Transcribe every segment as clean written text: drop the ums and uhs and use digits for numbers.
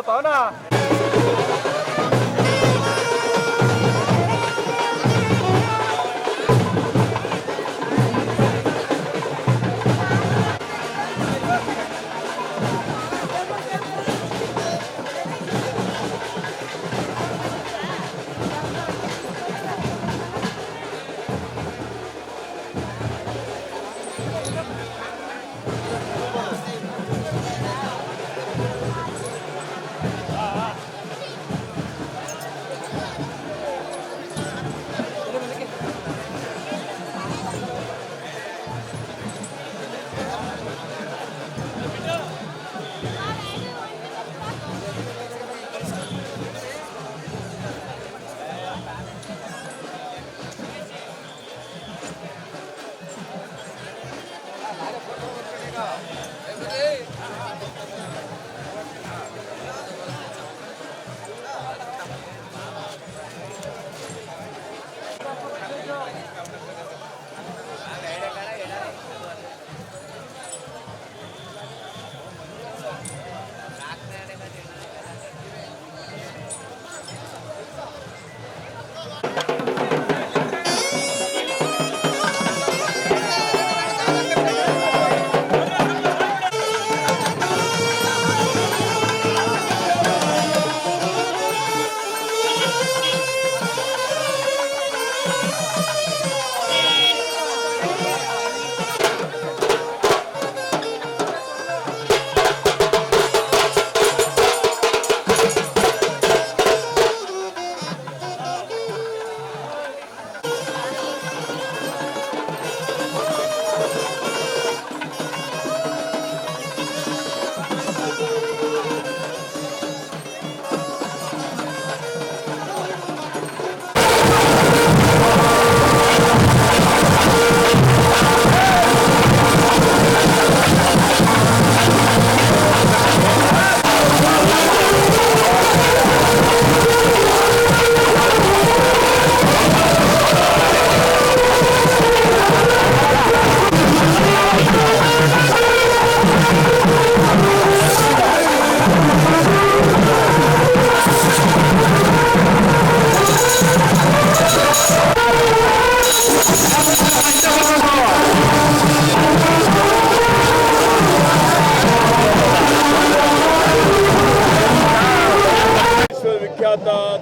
ಪವನ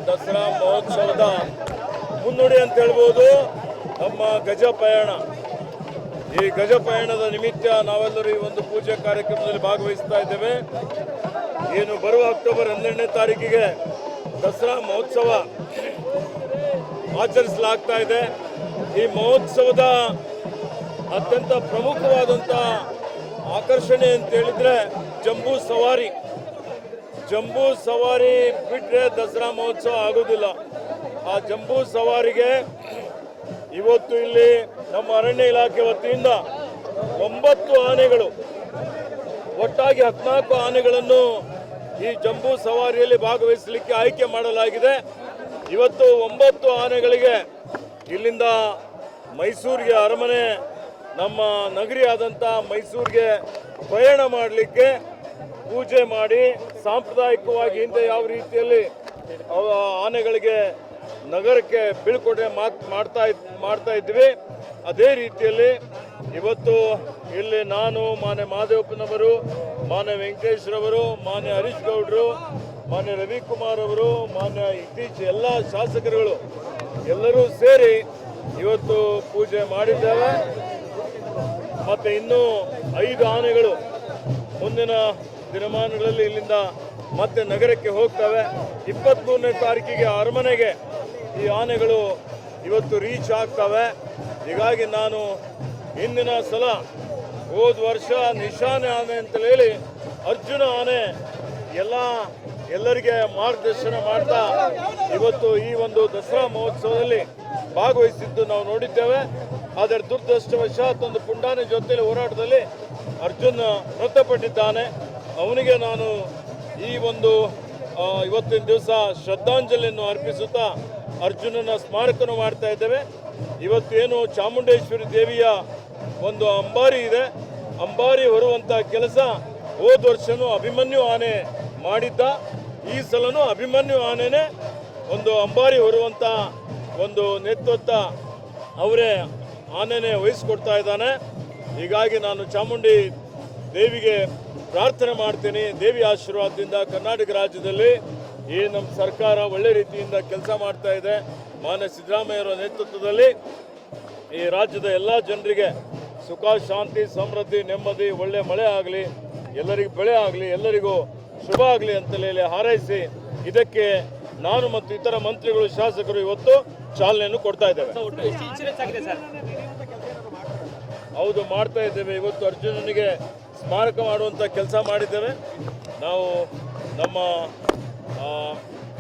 ದಸರಾ ಮಹೋತ್ಸವದ ಮುನ್ನುಡಿ ಅಂತ ಹೇಳ್ಬೋದು ನಮ್ಮ ಗಜ ಪಯಣ. ಈ ಗಜ ಪಯಣದ ನಿಮಿತ್ತ ನಾವೆಲ್ಲರೂ ಈ ಒಂದು ಪೂಜೆ ಕಾರ್ಯಕ್ರಮದಲ್ಲಿ ಭಾಗವಹಿಸ್ತಾ ಇದ್ದೇವೆ. ಏನು ಬರುವ ಅಕ್ಟೋಬರ್ 12ನೇ ತಾರೀಕಿಗೆ ದಸರಾ ಮಹೋತ್ಸವ ಆಚರಿಸಲಾಗ್ತಾ ಇದೆ. ಈ ಮಹೋತ್ಸವದ ಅತ್ಯಂತ ಪ್ರಮುಖವಾದಂಥ ಆಕರ್ಷಣೆ ಅಂತ ಹೇಳಿದ್ರೆ ಜಂಬೂ ಸವಾರಿ. ಜಂಬೂ ಸವಾರಿ ಬಿಟ್ಟರೆ ದಸರಾ ಮಹೋತ್ಸವ ಆಗೋದಿಲ್ಲ. ಆ ಜಂಬೂ ಸವಾರಿಗೆ ಇವತ್ತು ಇಲ್ಲಿ ನಮ್ಮ ಅರಣ್ಯ ಇಲಾಖೆ ವತಿಯಿಂದ 9 ಆನೆಗಳು, ಒಟ್ಟಾಗಿ 14 ಆನೆಗಳನ್ನು ಈ ಜಂಬೂ ಸವಾರಿಯಲ್ಲಿ ಭಾಗವಹಿಸಲಿಕ್ಕೆ ಆಯ್ಕೆ ಮಾಡಲಾಗಿದೆ. ಇವತ್ತು 9 ಆನೆಗಳಿಗೆ ಇಲ್ಲಿಂದ ಮೈಸೂರಿಗೆ, ಅರಮನೆ ನಮ್ಮ ನಗರಿಯಾದಂಥ ಮೈಸೂರಿಗೆ ಪಯಣ ಮಾಡಲಿಕ್ಕೆ ಪೂಜೆ ಮಾಡಿ ಸಾಂಪ್ರದಾಯಿಕವಾಗಿ ಹಿಂದೆ ಯಾವ ರೀತಿಯಲ್ಲಿ ಆನೆಗಳಿಗೆ ನಗರಕ್ಕೆ ಬೀಳ್ಕೊಡೆ ಮಾಡ್ತಾ ಇದ್ವಿ, ಅದೇ ರೀತಿಯಲ್ಲಿ ಇವತ್ತು ಇಲ್ಲಿ ನಾನು, ಮಾನ್ಯ ಮಹದೇವಪ್ಪನವರು, ಮಾನ್ಯ ವೆಂಕಟೇಶ್ರವರು, ಮಾನ್ಯ ಹರೀಶ್ ಗೌಡರು, ಮಾನ್ಯ ರವಿಕುಮಾರ್ ಅವರು, ಮಾನ್ಯ ಇತ್ತೀಚೆಗೆ ಎಲ್ಲ ಶಾಸಕರುಗಳು ಎಲ್ಲರೂ ಸೇರಿ ಇವತ್ತು ಪೂಜೆ ಮಾಡಿದ್ದೇವೆ. ಮತ್ತು ಇನ್ನೂ 5 ಆನೆಗಳು ಮುಂದಿನ ದಿನಮಾನಗಳಲ್ಲಿ ಇಲ್ಲಿಂದ ಮತ್ತೆ ನಗರಕ್ಕೆ ಹೋಗ್ತವೆ. 23ನೇ ತಾರೀಕಿಗೆ ಅರಮನೆಗೆ ಈ ಆನೆಗಳು ಇವತ್ತು ರೀಚ್ ಆಗ್ತವೆ. ಹೀಗಾಗಿ ನಾನು ಹಿಂದಿನ ಸಲ ಹೋದ ವರ್ಷ ನಿಶಾನೆ ಆನೆ ಅಂತ ಹೇಳಿ ಅರ್ಜುನ ಆನೆ ಎಲ್ಲರಿಗೆ ಮಾರ್ಗದರ್ಶನ ಮಾಡ್ತಾ ಇವತ್ತು ಈ ಒಂದು ದಸರಾ ಮಹೋತ್ಸವದಲ್ಲಿ ಭಾಗವಹಿಸಿದ್ದು ನಾವು ನೋಡಿದ್ದೇವೆ. ಆದರೆ ದುರದೃಷ್ಟವಶಾತ್ ಒಂದು ಪುಂಡಾನೆ ಜೊತೆಲಿ ಹೋರಾಟದಲ್ಲಿ ಅರ್ಜುನ್ ಮೃತಪಟ್ಟಿದ್ದಾನೆ. ಅವನಿಗೆ ನಾನು ಈ ಒಂದು ಇವತ್ತಿನ ದಿವಸ ಶ್ರದ್ಧಾಂಜಲಿಯನ್ನು ಅರ್ಪಿಸುತ್ತಾ ಅರ್ಜುನನ ಸ್ಮಾರಕನು ಮಾಡ್ತಾ ಇದ್ದೇವೆ. ಇವತ್ತೇನು ಚಾಮುಂಡೇಶ್ವರಿ ದೇವಿಯ ಒಂದು ಅಂಬಾರಿ ಇದೆ, ಅಂಬಾರಿ ಹೊರುವಂಥ ಕೆಲಸ ಹೋದ ವರ್ಷನೂ ಅಭಿಮನ್ಯು ಆನೆ ಮಾಡಿದ್ದ. ಈ ಸಲನೂ ಅಭಿಮನ್ಯು ಆನೆನೇ ಒಂದು ಅಂಬಾರಿ ಹೊರುವಂಥ ಒಂದು ನೇತೃತ್ವ ಅವರೇ ಆನೆನೇ ವಹಿಸ್ಕೊಡ್ತಾ ಇದ್ದಾನೆ. ಹೀಗಾಗಿ ನಾನು ಚಾಮುಂಡಿ ದೇವಿಗೆ ಪ್ರಾರ್ಥನೆ ಮಾಡ್ತೀನಿ, ದೇವಿ ಆಶೀರ್ವಾದದಿಂದ ಕರ್ನಾಟಕ ರಾಜ್ಯದಲ್ಲಿ ಈ ನಮ್ಮ ಸರ್ಕಾರ ಒಳ್ಳೆ ರೀತಿಯಿಂದ ಕೆಲಸ ಮಾಡ್ತಾ ಇದೆ. ಮಾನ್ಯ ಸಿದ್ದರಾಮಯ್ಯವರ ನೇತೃತ್ವದಲ್ಲಿ ಈ ರಾಜ್ಯದ ಎಲ್ಲ ಜನರಿಗೆ ಸುಖ, ಶಾಂತಿ, ಸಮೃದ್ಧಿ, ನೆಮ್ಮದಿ, ಒಳ್ಳೆ ಮಳೆ ಆಗಲಿ, ಎಲ್ಲರಿಗೂ ಬೆಳೆ ಆಗಲಿ, ಎಲ್ಲರಿಗೂ ಶುಭ ಆಗಲಿ ಅಂತಲೇ ಹಾರೈಸಿ ಇದಕ್ಕೆ ನಾನು ಮತ್ತು ಇತರ ಮಂತ್ರಿಗಳು, ಶಾಸಕರು ಇವತ್ತು ಚಾಲನೆಯನ್ನು ಕೊಡ್ತಾ ಇದ್ದೇವೆ. ಹೌದು, ಮಾಡ್ತಾ ಇದ್ದೇವೆ. ಇವತ್ತು ಅರ್ಜುನನಿಗೆ ಸ್ಮಾರಕ ಮಾಡುವಂಥ ಕೆಲಸ ಮಾಡಿದ್ದೇವೆ. ನಾವು ನಮ್ಮ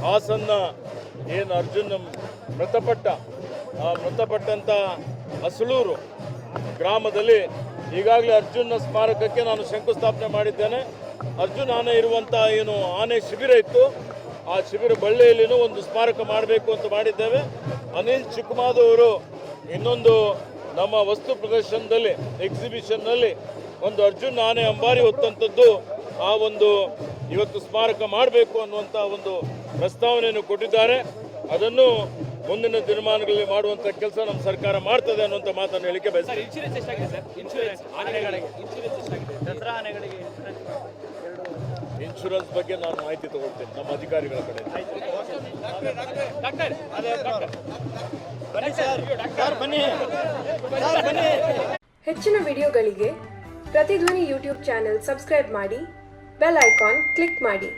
ಹಾಸನ್ನ ಏನು ಅರ್ಜುನ ಮೃತಪಟ್ಟಂಥ ಅಸಳೂರು ಗ್ರಾಮದಲ್ಲಿ ಈಗಾಗಲೇ ಅರ್ಜುನ ಸ್ಮಾರಕಕ್ಕೆ ನಾನು ಶಂಕುಸ್ಥಾಪನೆ ಮಾಡಿದ್ದೇನೆ. ಅರ್ಜುನ ಆನೆ ಇರುವಂಥ ಏನು ಆನೆ ಶಿಬಿರ ಇತ್ತು, ಆ ಶಿಬಿರ ಬಳ್ಳಿಯಲ್ಲಿನೂ ಒಂದು ಸ್ಮಾರಕ ಮಾಡಬೇಕು ಅಂತ ಮಾಡಿದ್ದೇವೆ. ಅನಿಲ್ ಚಿಕ್ಕಮಾದವರು ಇನ್ನೊಂದು ನಮ್ಮ ವಸ್ತು ಪ್ರದರ್ಶನದಲ್ಲಿ, ಎಕ್ಸಿಬಿಷನ್ನಲ್ಲಿ ಒಂದು ಅರ್ಜುನ ಆನೆ ಅಂಬಾರಿ ಹೊತ್ತಂಥದ್ದು ಆ ಒಂದು ಇವತ್ತು ಸ್ಮಾರಕ ಮಾಡಬೇಕು ಅನ್ನುವಂಥ ಒಂದು ಪ್ರಸ್ತಾವನೆಯನ್ನು ಕೊಟ್ಟಿದ್ದಾರೆ. ಅದನ್ನು ಮುಂದಿನ ದಿನಮಾನಗಳಲ್ಲಿ ಮಾಡುವಂಥ ಕೆಲಸ ನಮ್ಮ ಸರ್ಕಾರ ಮಾಡ್ತದೆ ಅನ್ನುವಂಥ ಮಾತನ್ನು ಹೇಳಿಕೆ ಬಯಸ್ತಾರೆ. ಇನ್ಶೂರೆನ್ಸ್ ಬಗ್ಗೆ ನಾನು ಮಾಹಿತಿ ತಗೊಳ್ತೇನೆ ನಮ್ಮ ಅಧಿಕಾರಿಗಳ ಕಡೆ. ಹೆಚ್ಚಿನ ವಿಡಿಯೋಗಳಿಗೆ ಪ್ರತಿಧ್ವನಿ ಯೂಟ್ಯೂಬ್ ಚಾನೆಲ್ ಸಬ್ಸ್ಕ್ರೈಬ್ ಮಾಡಿ, ಬೆಲ್ ಐಕಾನ್ ಕ್ಲಿಕ್ ಮಾಡಿ.